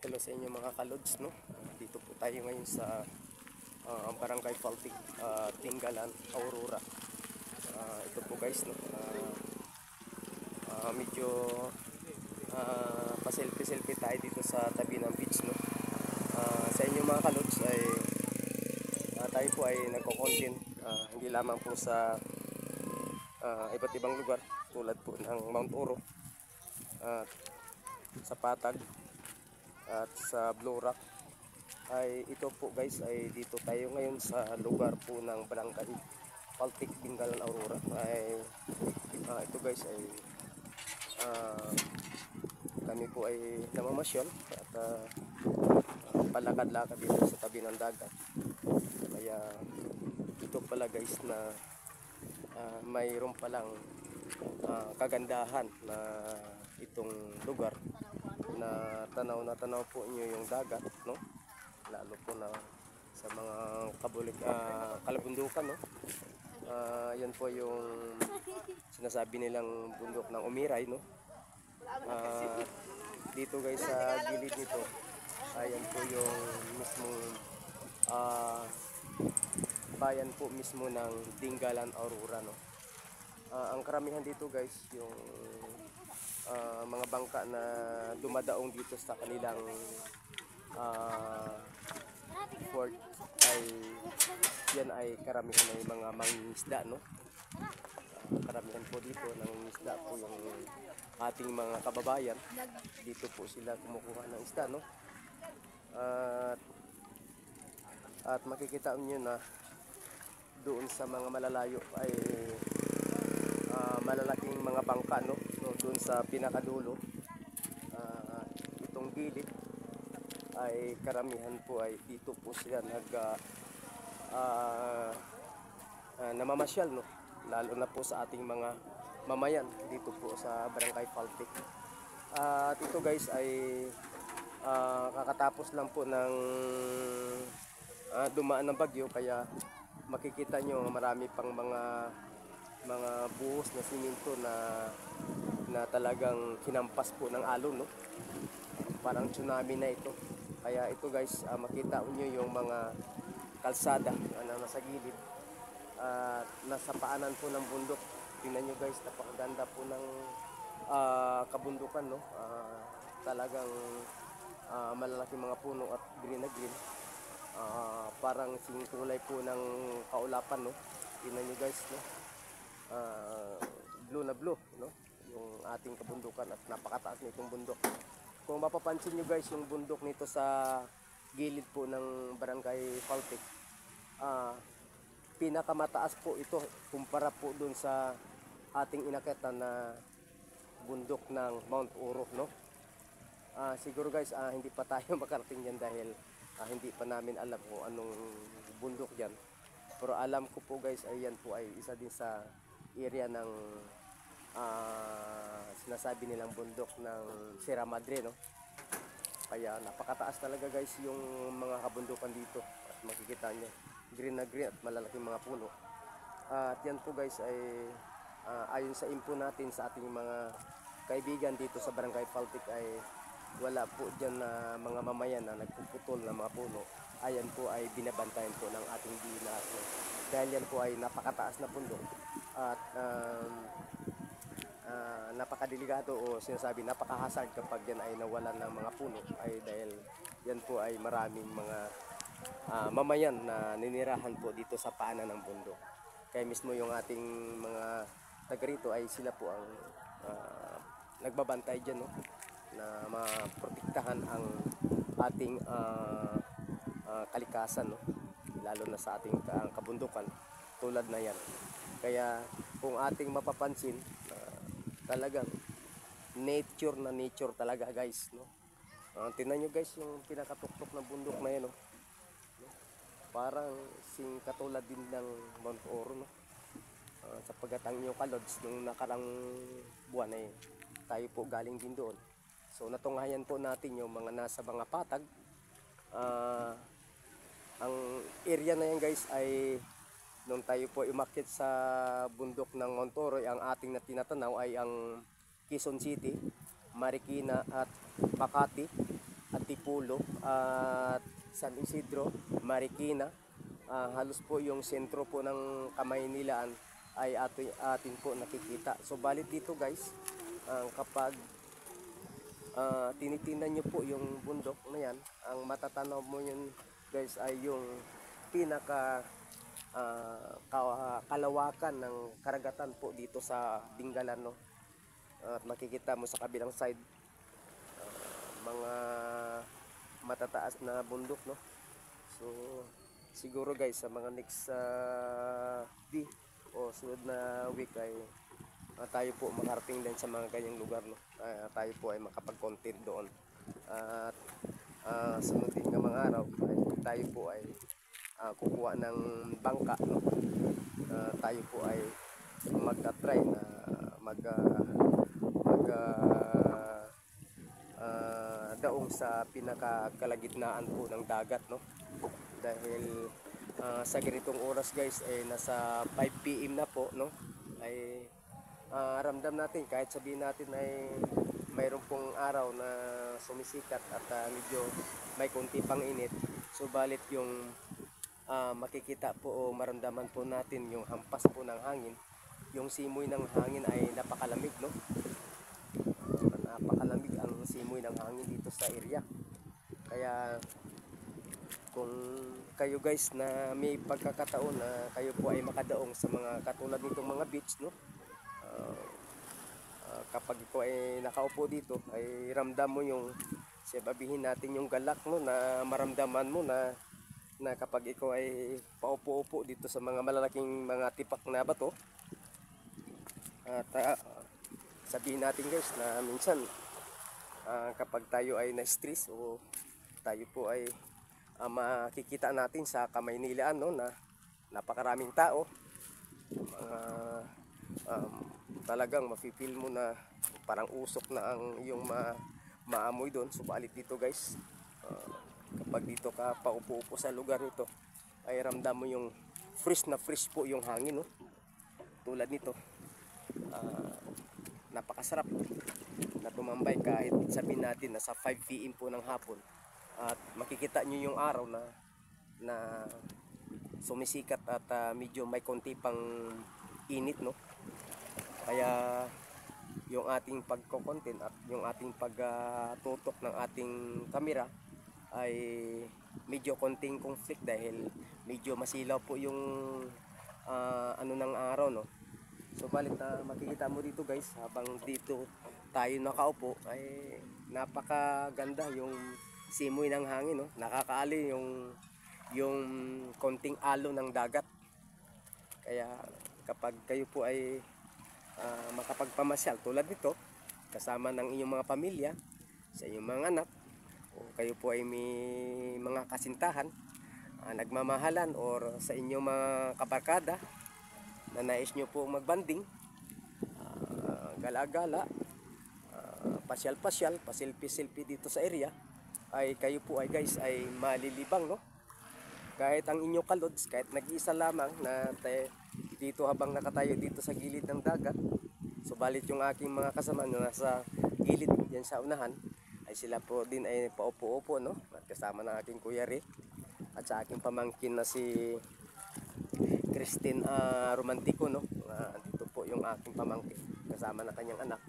Hello sa inyo mga kalods, no? Dito po tayo ngayon sa Barangay Faltic, Tinggalan, Aurora. Ito po guys, no? Medyo pa-selfie-selfie tayo dito sa tabi ng beach, no? Sa inyo mga kalods ay tayo po ay nagko-content, hindi lamang po sa iba't ibang lugar tulad po ng Mount Oro, sa Patag at sa Blue Rock. Ay ito po guys, ay dito tayo ngayon sa lugar po ng Barangay Faltic, Tinggalan, Aurora. Ay ito guys ay kami po ay namamasyal at palakad-lakad dito sa tabi ng dagat. Kaya ito pala guys na mayroon palang kagandahan na itong lugar na tanaw po niyo yung dagat, no? Lalo po na sa mga kalabundukan, no? Yan po yung sinasabi nilang bundok ng Umiray, no? Dito guys sa gilid nito, ayan po yung mismong bayan po mismo ng Tinggalan, Aurora, no? Ang karamihan dito guys yung mga bangka na dumadaong dito sa kanilang port ay yan ay karamihan ay mga mangingisda, no? Karamihan po dito nangingisda po yung ating mga kababayan. Dito po sila kumukuha ng isda, no? At makikita niyo na doon sa mga malalayo ay malalaking mga bangka, no? So, doon sa pinakadulo, itong gilid ay karamihan po ay dito po sila namamasyal, no? Lalo na po sa ating mga mamayan dito po sa Barangay Faltic. At ito guys ay kakatapos lang po ng dumaan ng bagyo, kaya makikita nyo marami pang mga buhos na siminto na talagang hinampas po ng alon, no? Parang tsunami na ito. Kaya ito guys, makita nyo yung mga kalsada na nasa gilid at nasa paanan po ng bundok. Tingnan nyo guys, napakaganda po ng kabundukan, no? Talagang malalaki mga puno at green na green. Parang singkulay po ng kaulapan, no? Tingnan nyo guys, no? Blue na blue, no? Yung ating kabundukan at napakataas nitong bundok. Kung mapapansin nyo guys yung bundok nito sa gilid po ng Barangay Faltic, pinakamataas po ito kumpara po dun sa ating inakyatan na bundok ng Mount Oro, no? Siguro guys, hindi pa tayo makarating dyan dahil hindi pa namin alam kung anong bundok dyan. Pero alam ko po guys, ay yan po ay isa din sa area ng sinasabi nilang bundok ng Sierra Madre, no? Kaya napakataas talaga guys yung mga kabundukan dito. At makikita nyo, green na green at malalaking mga puno. At yan po guys ay ayon sa info natin sa ating mga kaibigan dito sa Barangay Faltic ay wala po dyan na mga mamayan na nagpuputol ng mga puno. Ayan po ay binabantayan po ng ating DNR, no? Dahil yan po ay napakataas na bundok at napakadelikado o sinasabi napakahasard kapag yan ay nawalan ng mga puno, ay dahil yan po ay maraming mga mamayan na ninirahan po dito sa paanan ng bundok. Kaya mismo yung ating mga taga rito ay sila po ang nagbabantay dyan, no? Na maprotektahan ang ating kalikasan, no? Lalo na sa ating kabundukan tulad na yan. Kaya kung ating mapapansin, talagang nature na nature talaga guys, no? Tingnan nyo guys yung pinakatuktok ng bundok na yan, no? Parang sing katulad din ng Mount Oro, no? Sapagkat ang inyong kalods nung nakarang buwan ay tayo po galing din doon. So natunghayan po natin yung mga nasa mga patag. Ang area na yan guys ay nung tayo po umakyat sa bundok ng Mount Oro, ang ating tinatanaw ay ang Quezon City, Marikina at Makati at Tipolo. at San Isidro, Marikina. Halos po yung sentro po ng Kamaynilaan ay atin po nakikita. So balit dito guys, kapag tinitingnan nyo po yung bundok na yan, ang matatanaw mo yun guys ay yung pinaka kalawakan ng karagatan po dito sa Dingalan, no? At makikita mo sa kabilang side mga matataas na bundok, no? So siguro guys sa mga next week o sunod na week ay tayo po makarating din sa mga ganyang lugar, no? Tayo po ay makapag-content doon at sunod din ng mga araw ay tayo po ay kukuha ng bangka, no? Tayo po ay mag-try na daong sa pinakakalagitnaan po ng dagat, no? Dahil sa ganitong oras guys ay nasa 5 PM na po, no? Ay ramdam natin kahit sabihin natin ay mayroon pong araw na sumisikat at medyo may konti pang init, subalit yung makikita po o maramdaman po natin yung hampas po ng hangin, yung simoy ng hangin ay napakalamig, no? Napakalamig ang simoy ng hangin dito sa area. Kaya kung kayo guys na may pagkakataon na kayo po ay makadaong sa mga katulad nitong mga beach, no? Kapag ikaw ay nakaupo dito ay ramdam mo yung sabihin natin yung galak, no, na maramdaman mo na kapag ikaw ay paupo-upo dito sa mga malalaking mga tipak na bato. At sabihin natin guys na minsan kapag tayo ay na-stress o tayo po ay makikita natin sa Kamaynilaan, no, na napakaraming tao, talagang mafe-feel mo na parang usok na ang iyong maamoy doon. Subalit dito guys, kapag dito ka paupo-upo sa lugar nito ay ramdam mo yung fresh na fresh po yung hangin, no? Tulad nito, napakasarap na tumambay kahit sabihin natin na sa 5 PM po ng hapon at makikita nyo yung araw na sumisikat at medyo may konti pang init, no? Kaya yung ating pagko-content at yung ating pagtutok ng ating kamera ay medyo konting conflict dahil medyo masilaw po yung ano ng araw, no? So balit makikita mo dito guys, habang dito tayo nakaupo ay napakaganda yung simoy ng hangin, no? Nakakaali yung konting alo ng dagat. Kaya kapag kayo po ay makapagpamasyal tulad nito kasama ng inyong mga pamilya, sa inyong mga anak, o kayo po ay may mga kasintahan, nagmamahalan, or sa inyong mga kabarkada na nais nyo po magbanding, gala-gala, pasyal-pasyal, pasilpi-silpi dito sa area, ay kayo po ay guys ay malilibang, no? Kahit ang inyong kalods, kahit nag-iisa lamang na dito habang nakatayo dito sa gilid ng dagat, subalit yung aking mga kasama na nasa gilid diyan sa unahan ay sila po din ay paupo-upo, no? At kasama ng aking Kuya Rick at sa aking pamangkin na si Christine Romantico, no? Dito po yung aking pamangkin kasama ng kanyang anak.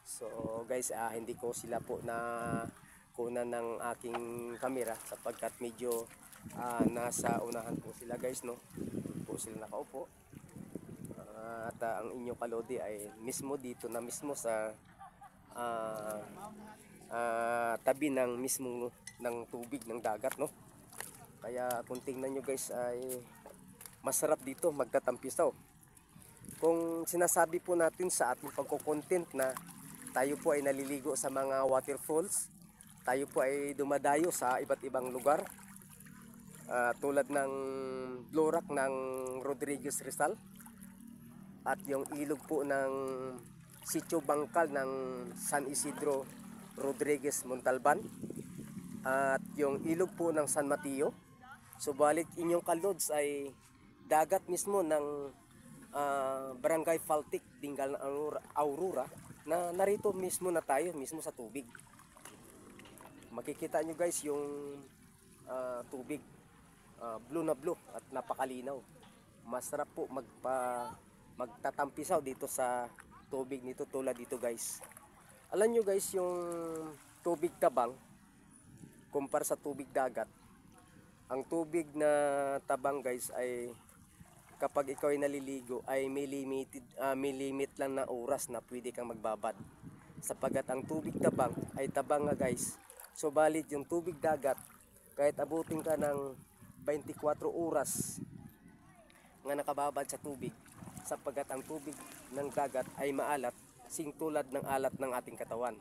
So guys, hindi ko sila po na kunan ng aking kamera sapagkat medyo nasa unahan po sila guys, no? Po sila nakaupo. At ang inyong kalodi ay mismo dito na mismo sa tabi ng mismo ng tubig ng dagat, no? Kaya kung tingnan nyo guys ay masarap dito magtatampisaw. Kung sinasabi po natin sa ating pagko-content na tayo po ay naliligo sa mga waterfalls, tayo po ay dumadayo sa iba't ibang lugar, tulad ng Blue Rock ng Rodriguez Rizal at yung ilog po ng Sitio Bangkal ng San Isidro Rodriguez Montalban at yung ilog po ng San Mateo. Subalit inyong kalods ay dagat mismo ng Barangay Faltic, Dingalan, Aurora, na narito mismo na tayo mismo sa tubig. makikita nyo guys yung tubig, blue na blue at napakalinaw. Masarap po magtatampisaw dito sa tubig nito, tulad dito guys. Alam nyo guys, yung tubig tabang kumpara sa tubig dagat, ang tubig na tabang guys ay kapag ikaw ay naliligo ay may limit lang na oras na pwede kang magbabad, sapagat ang tubig tabang ay tabang nga guys. So balit yung tubig dagat, kahit abutin ka ng 24 oras nga nakababad sa tubig, sapagat ang tubig ng dagat ay maalat, sing tulad ng alat ng ating katawan.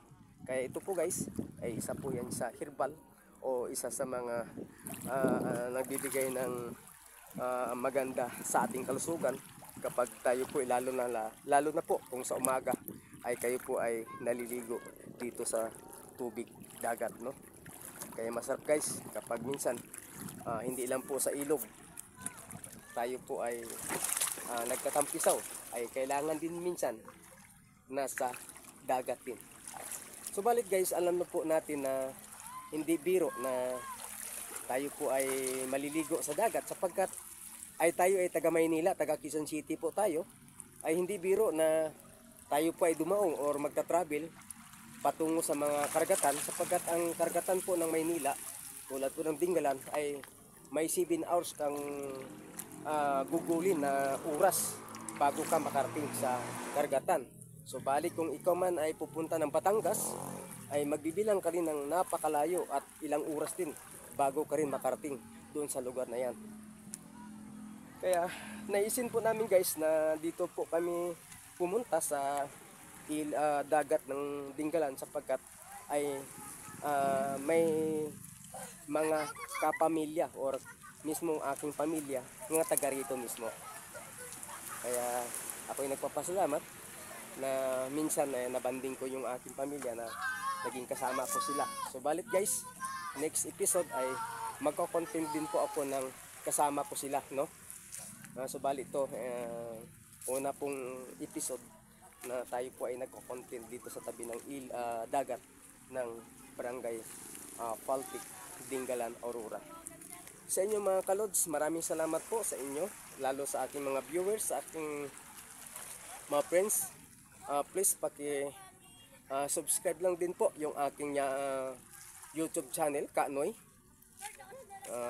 Kaya ito po guys ay isa po yan sa herbal o isa sa mga nagbibigay ng maganda sa ating kalusugan kapag tayo po lalo na po kung sa umaga ay kayo po ay naliligo dito sa tubig dagat, no? Kaya masarap guys kapag minsan hindi lang po sa ilog tayo po ay nagtatampisaw, ay kailangan din minsan nasa dagat din. Subalit guys, alam na po natin na hindi biro na tayo po ay maliligo sa dagat, sapagkat ay tayo ay taga Maynila, taga Quezon City po tayo, ay hindi biro na tayo po ay dumaong or magta-travel patungo sa mga karagatan, sapagkat ang karagatan po ng Maynila tulad po ng Dingalan ay may 7 hours kang gugulin na oras bago ka makarating sa karagatan. So balik kung ikaw man ay pupunta ng Batangas, ay magbibilang ka rin ng napakalayo at ilang oras din bago ka rin makarating doon sa lugar na yan. Kaya naisin po namin guys na dito po kami pumunta sa dagat ng Dingalan, sapagkat ay may mga kapamilya or mismong aking pamilya nga taga rito mismo. Kaya ako ay nagpapasalamat na minsan nabanding ko yung aking pamilya na naging kasama ko sila. So balit guys, next episode ay magko-content din po ako ng kasama ko sila, no? So balit to una pong episode na tayo po ay nagko-content dito sa tabi ng dagat ng Barangay Paltic, Dingalan, Aurora. Sa inyo mga kalods, maraming salamat po sa inyo, lalo sa aking mga viewers, sa aking mga friends. Please subscribe lang din po yung aking YouTube channel, Kanoy.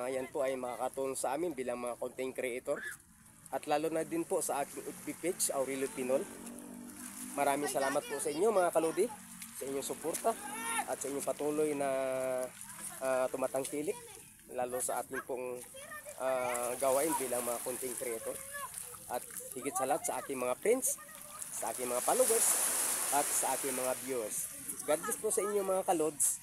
Yan po ay makakatulong sa amin bilang mga content creator. At lalo na din po sa aking FB page, Aurelio Pinol. Maraming salamat po sa inyo mga kalodi, sa inyong suporta at sa inyong patuloy na tumatangkilik, lalo sa ating pong gawain bilang mga content creator. At higit sa lahat sa aking mga friends, sa aking mga followers at sa aking mga viewers. God bless po sa inyo mga kalods.